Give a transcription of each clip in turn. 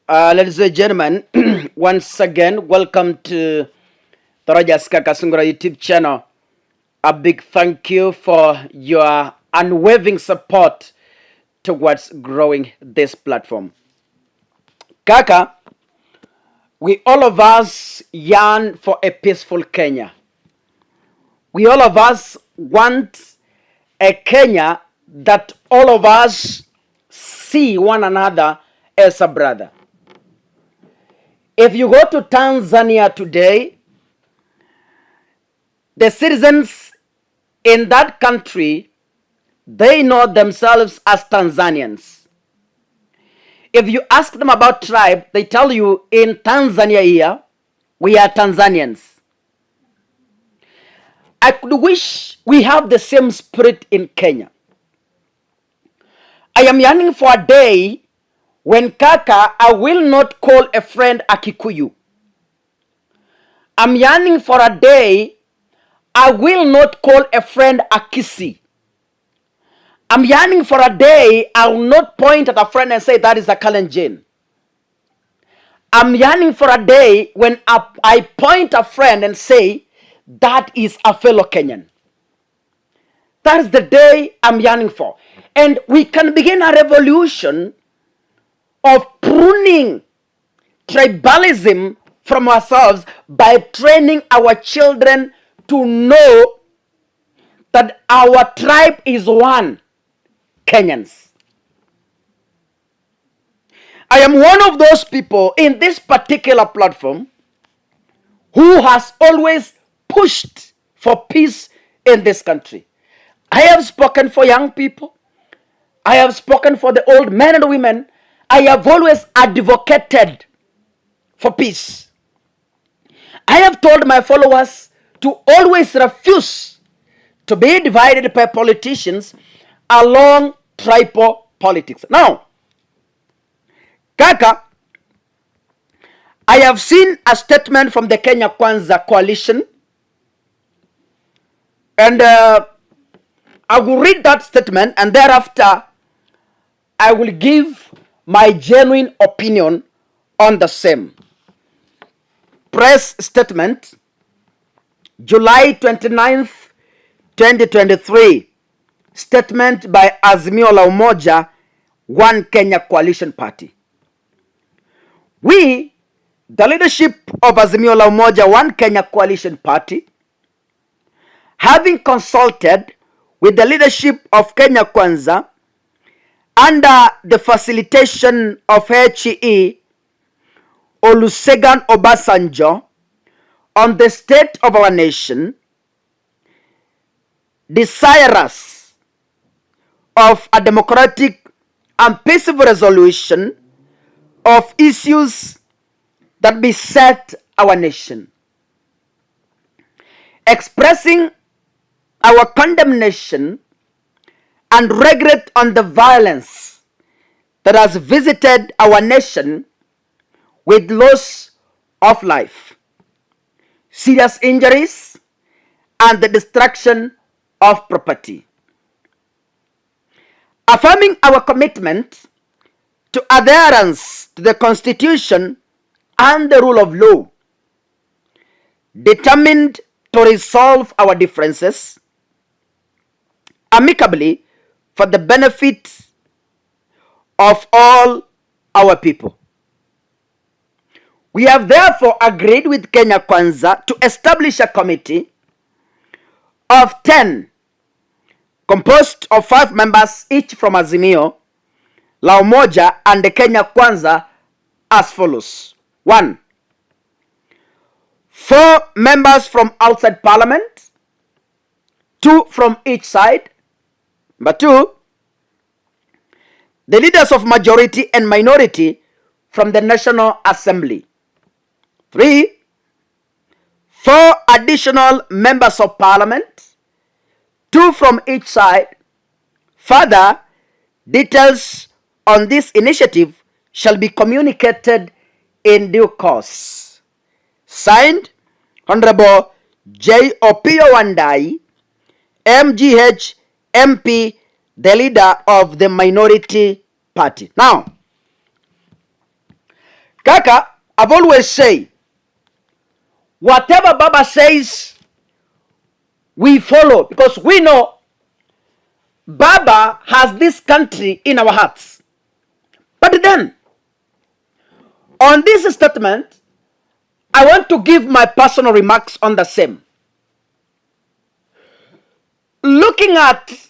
Ladies and gentlemen, once again, welcome to the Kakasungura YouTube channel. A big thank you for your unwavering support towards growing this platform. Kaka, we all of us yearn for a peaceful Kenya. We all of us want a Kenya that all of us see one another as a brother. If you go to Tanzania today, the citizens in that country, they know themselves as Tanzanians. If you ask them about tribe, they tell you in Tanzania here, we are Tanzanians. I could wish we have the same spirit in Kenya. I am yearning for a day when Kaka, I will not call a friend a Kikuyu. I'm yearning for a day I will not call a friend a Kisii. I'm yearning for a day I will not point at a friend and say that is a Kalenjin. I'm yearning for a day when I point a friend and say that is a fellow Kenyan. That is the day I'm yearning for. And we can begin a revolution of pruning tribalism from ourselves by training our children to know that our tribe is one, Kenyans. I am one of those people in this particular platform who has always pushed for peace in this country. I have spoken for young people. I have spoken for the old men and women. I have always advocated for peace. I have told my followers to always refuse to be divided by politicians along tribal politics. Now, Kaka, I have seen a statement from the Kenya Kwanza coalition, and I will read that statement, and thereafter I will give my genuine opinion on the same. Press statement, July 29th, 2023. Statement by Azimio la Umoja, One Kenya Coalition Party. We, the leadership of Azimio la Umoja, One Kenya Coalition Party, having consulted with the leadership of Kenya Kwanza under the facilitation of HE Olusegun Obasanjo on the state of our nation, desirous of a democratic and peaceful resolution of issues that beset our nation, expressing our condemnation and regret on the violence that has visited our nation with loss of life, serious injuries, and the destruction of property. Affirming our commitment to adherence to the Constitution and the rule of law, determined to resolve our differences amicably for the benefit of all our people. We have therefore agreed with Kenya Kwanza to establish a committee of 10 composed of 5 members each from Azimio la Umoja and the Kenya Kwanza as follows. 1. 4 members from outside parliament, 2 from each side. Number 2, the leaders of majority and minority from the National Assembly. 3, 4 additional members of parliament, 2 from each side. Further, details on this initiative shall be communicated in due course. Signed, Honorable J. Opiyo Wandayi, MGH MP, the leader of the minority party. Now, Kaka, I've always said, whatever Baba says, we follow, because we know Baba has this country in our hearts. But then, on this statement, I want to give my personal remarks on the same. Looking at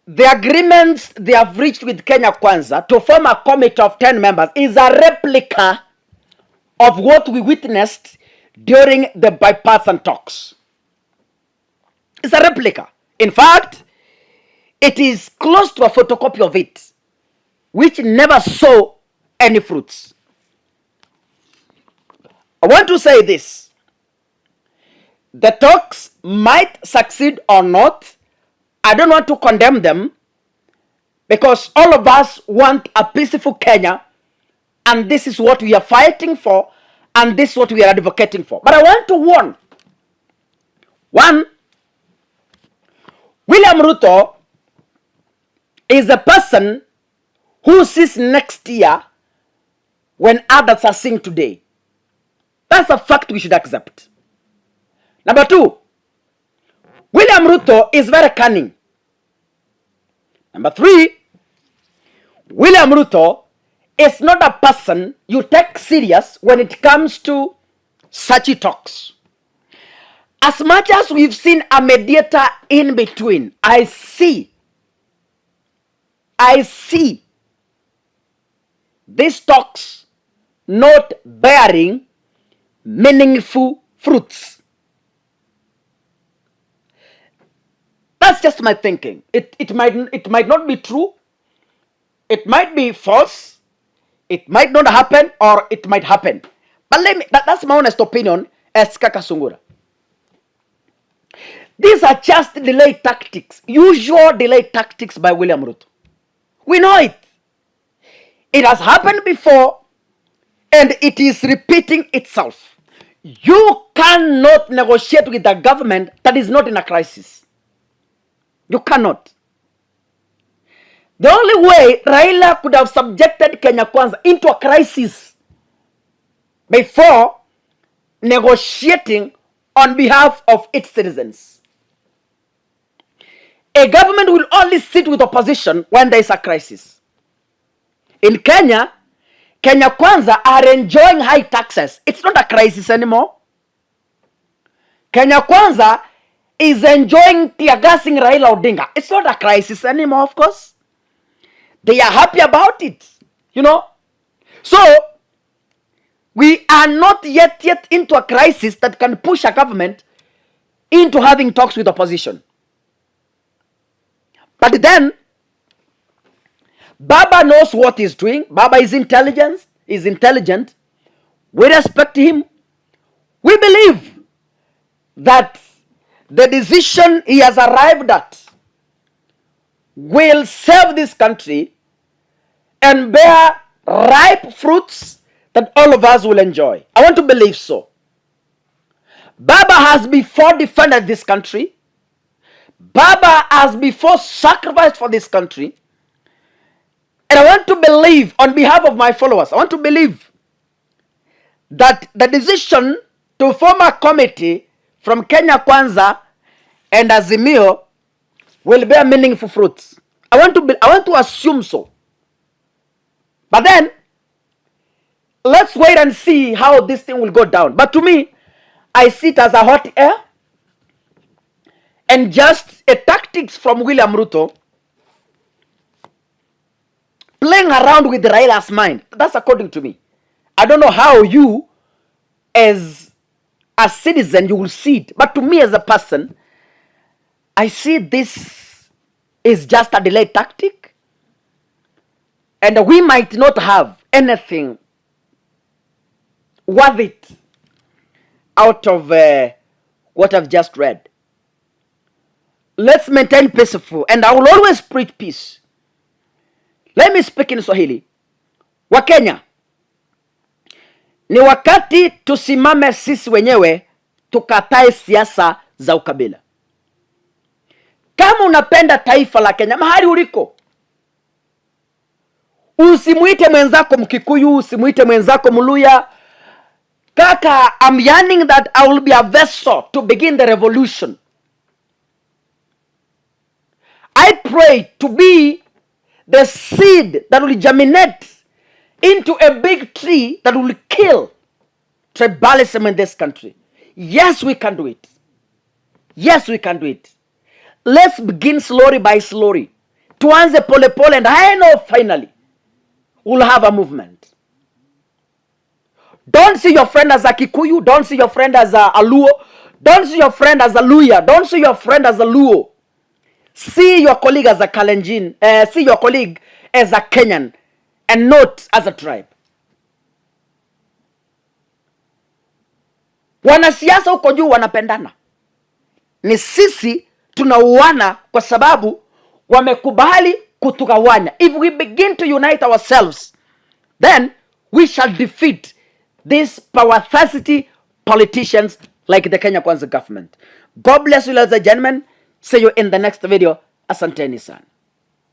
the agreements they have reached with Kenya Kwanza to form a committee of 10 members is a replica of what we witnessed during the bipartisan talks. It's a replica. In fact, it is close to a photocopy of it, which never saw any fruits. I want to say this. The talks might succeed or not. I don't want to condemn them, because all of us want a peaceful Kenya, and this is what we are fighting for, and this is what we are advocating for. But I want to warn. One, William Ruto is a person who sees next year when others are seeing today. That's a fact we should accept. Number two, William Ruto is very cunning. Number three, William Ruto is not a person you take serious when it comes to such talks. As much as we've seen a mediator in between, I see these talks not bearing meaningful fruits. That's just my thinking. It might not be true. It might be false. It might not happen, or it might happen. But that's my honest opinion as Kakasungura. These are just delay tactics, usual delay tactics by William Ruto. We know it. It has happened before, and it is repeating itself. You cannot negotiate with a government that is not in a crisis. You cannot. The only way Raila could have subjected Kenya Kwanza into a crisis before negotiating on behalf of its citizens. A government will only sit with opposition when there is a crisis. In Kenya, Kenya Kwanza are enjoying high taxes. It's not a crisis anymore. Kenya Kwanza is enjoying tear-gassing Raila Odinga. It's not a crisis anymore, of course. They are happy about it, you know. So, we are not yet into a crisis that can push a government into having talks with opposition. But then, Baba knows what he's doing. Baba is intelligent. We respect him. We believe that the decision he has arrived at will serve this country and bear ripe fruits that all of us will enjoy. I want to believe so. Baba has before defended this country. Baba has before sacrificed for this country. And I want to believe, on behalf of my followers, I want to believe that the decision to form a committee from Kenya Kwanza and Azimio will bear meaningful fruits. I want to assume so. But then, let's wait and see how this thing will go down. But to me, I see it as a hot air and just a tactics from William Ruto playing around with Raila's mind. That's according to me. I don't know how you, as a citizen, you will see it. But to me as a person, I see this is just a delay tactic. And we might not have anything worth it out of what I've just read. Let's maintain peaceful, and I will always preach peace. Let me speak in Swahili. Wakenya, ni wakati tusimame sisi wenyewe tukatae siasa za ukabila. Kama unapenda taifa la Kenya mahali uliko, Usimuite mwenzako Mkikuyu, usimuite mwenzako Mluya. Kaka, I'm yearning that I will be a vessel to begin the revolution. I pray to be the seed that will germinate into a big tree that will kill tribalism in this country. Yes, we can do it. Yes, we can do it. Let's begin slowly by slowly. Tuanze pole pole, and I know finally we'll have a movement. Don't see your friend as a Kikuyu. Don't see your friend as a Luo. Don't see your friend as a Luya. Don't see your friend as a Luo. See your colleague as a Kalenjin. See your colleague as a Kenyan, and not as a tribe. Wanasiasa huko juu wanapendana. Ni sisi tunauana kwa sababu wamekubali kutugawanya. If we begin to unite ourselves, then we shall defeat these power-thirsty politicians like the Kenya Kwanza government. God bless you, ladies and gentlemen. See you in the next video. Asanteni sana.